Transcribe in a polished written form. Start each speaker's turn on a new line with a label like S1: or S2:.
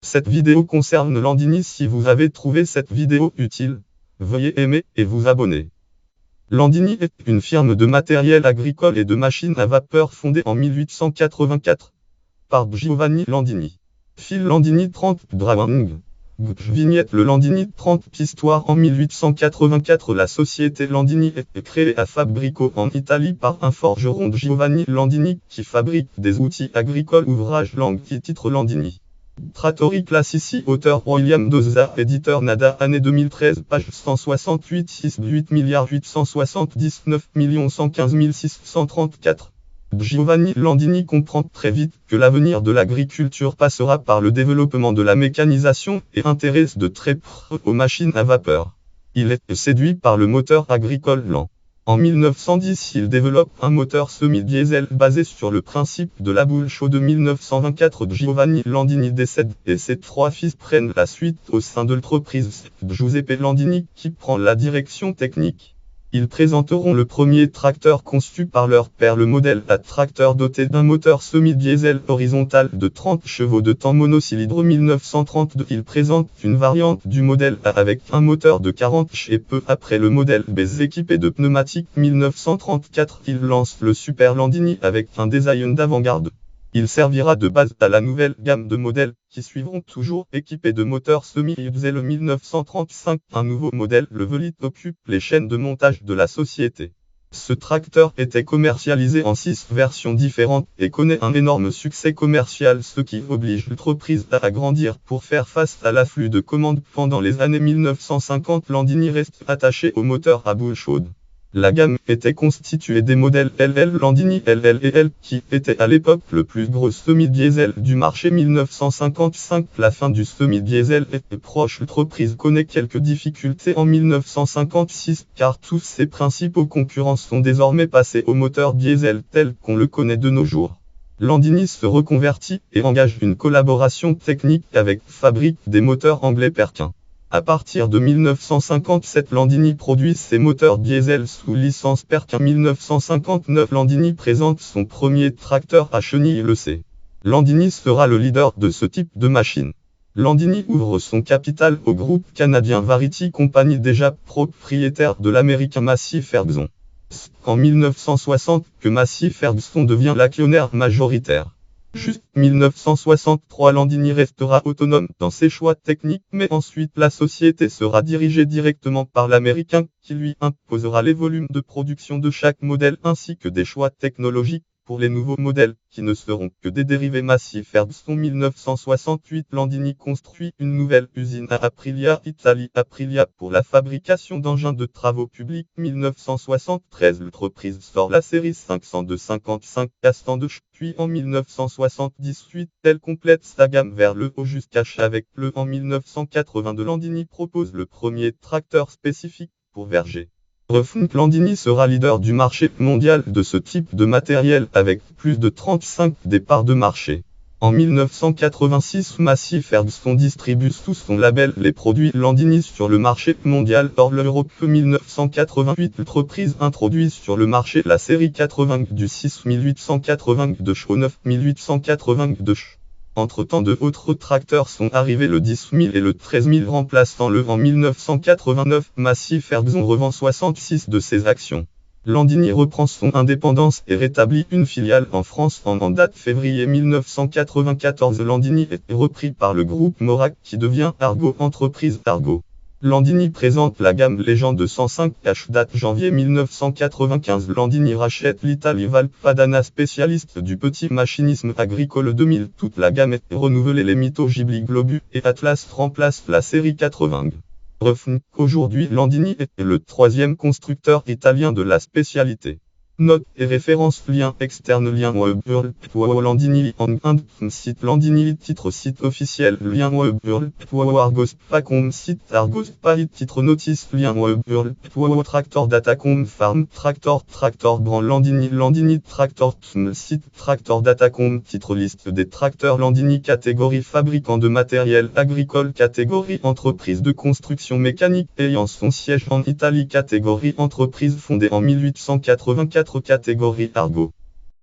S1: Cette vidéo concerne Landini. Si vous avez trouvé cette vidéo utile, veuillez aimer et vous abonner. Landini est une firme de matériel agricole et de machines à vapeur fondée en 1884 par Giovanni Landini. Phil Landini 30 Drawing. Vignette le Landini 30 Histoire en 1884 la société Landini est créée à Fabrico en Italie par un forgeron Giovanni Landini qui fabrique des outils agricoles. Ouvrage langue qui titre Landini. Trattori Classici auteur William Doza éditeur Nada année 2013 page 168 6,879 115 634. Giovanni Landini comprend très vite que l'avenir de l'agriculture passera par le développement de la mécanisation et intéresse de très près aux machines à vapeur. Il est séduit par le moteur agricole lent. En 1910, il développe un moteur semi-diesel basé sur le principe de la boule chaude. 1924, Giovanni Landini décède et ses trois fils prennent la suite au sein de l'entreprise. Giuseppe Landini qui prend la direction technique. Ils présenteront le premier tracteur conçu par leur père, le modèle A tracteur doté d'un moteur semi-diesel horizontal de 30 chevaux de temps monocylindre. 1932, ils présentent une variante du modèle A avec un moteur de 40 et peu après le modèle B équipé de pneumatiques. 1934, ils lancent le Super Landini avec un design d'avant-garde. Il servira de base à la nouvelle gamme de modèles qui suivront toujours équipés de moteurs semi-diesel. 1935, un nouveau modèle, le Velite, occupe les chaînes de montage de la société. Ce tracteur était commercialisé en 6 versions différentes et connaît un énorme succès commercial, ce qui oblige l'entreprise à agrandir pour faire face à l'afflux de commandes. Pendant les années 1950, Landini reste attaché au moteur à boule chaude. La gamme était constituée des modèles LL Landini LL et L qui étaient à l'époque le plus gros semi-diesel du marché. 1955, la fin du semi-diesel était proche. L'entreprise connaît quelques difficultés en 1956 car tous ses principaux concurrents sont désormais passés au moteur diesel tel qu'on le connaît de nos jours. Landini se reconvertit et engage une collaboration technique avec Fabrique des moteurs anglais Perkin. À partir de 1957, Landini produit ses moteurs diesel sous licence Perkin. 1959, Landini présente son premier tracteur à chenille le C. Landini sera le leader de ce type de machine. Landini ouvre son capital au groupe canadien Variety Company, déjà propriétaire de l'américain Massey Ferguson. C'est en 1960 que Massey Ferguson devient l'actionnaire majoritaire. Juste 1963, Landini restera autonome dans ses choix techniques, mais ensuite la société sera dirigée directement par l'américain, qui lui imposera les volumes de production de chaque modèle ainsi que des choix technologiques pour les nouveaux modèles, qui ne seront que des dérivés. Massey Ferguson. 1968, Landini construit une nouvelle usine à Aprilia, Italie. Aprilia pour la fabrication d'engins de travaux publics. 1973, l'entreprise sort la série 500 de 55 castans de puis en 1978, elle complète sa gamme vers le haut jusqu'à avec le. En 1982, Landini propose le premier tracteur spécifique pour verger. Landini sera leader du marché mondial de ce type de matériel avec plus de 35 départs de marché. En 1986, Massey Ferguson distribue sous son label les produits Landini sur le marché mondial hors l'Europe. 1988, l'entreprise introduit sur le marché la série 80 du 6882 au 9882. Entre-temps, de autres tracteurs sont arrivés, le 10000 et le 13000 remplaçant le. En 1989, Massey Ferguson revend 66 de ses actions. Landini reprend son indépendance et rétablit une filiale en France en date février 1994. Landini est repris par le groupe Morac qui devient Argo, entreprise Argo. Landini présente la gamme Légende 105H, date janvier 1995. Landini rachète l'Italie Valpadana, spécialiste du petit machinisme agricole. 2000, toute la gamme est renouvelée. Les Mito, Ghibli, Globus et Atlas remplacent la série 80. Aujourd'hui, Landini est le troisième constructeur italien de la spécialité. Notes et références. Lien externe. Lien web Landini site Landini titre site officiel. Lien web Argos.com site Argos.it titre notice. Lien web Tractor Datacom Farm Tractor Brand Landini Tractor site Tractor Datacom titre liste des tracteurs Landini catégorie fabricant de matériel agricole catégorie entreprise de construction mécanique ayant son siège en Italie catégorie entreprise fondée en 1884 catégorie Argo.